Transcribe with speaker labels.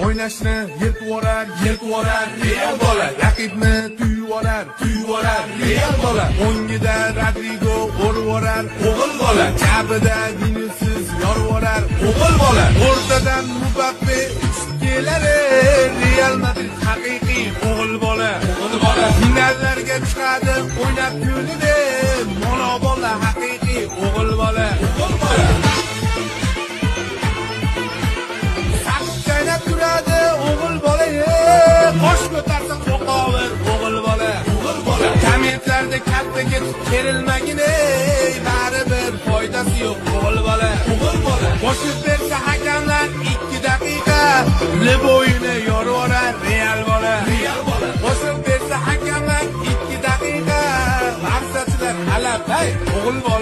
Speaker 1: o'ynashni yirtvorar Real bola, raqibni tuyvorar Real bola, o'ngida Rodrigo urvorar o'g'il bola, kabida Vinicius yorvorar o'g'il bola, o'rtadan Mbappe kelar Real Madrid haqiqiy o'g'il bola, finallarga chiqadi o'ynab ko'lida mono bola haqiqiy o'g'il bola. Saqchaynab turadi o'g'il bola, qo'sh ko'tarsa qo'qover o'g'il bola. Kommentlarda katta ketib kerilmagin, baribir foydasi yo'q o'g'il bola. Qo'shib bersa hakamlar 2 daqiqa, Leboyni yorvorar Real bola. Qo'shib bersa hakamlar 2 daqiqa, maqsadchilar halab, o'g'il bola.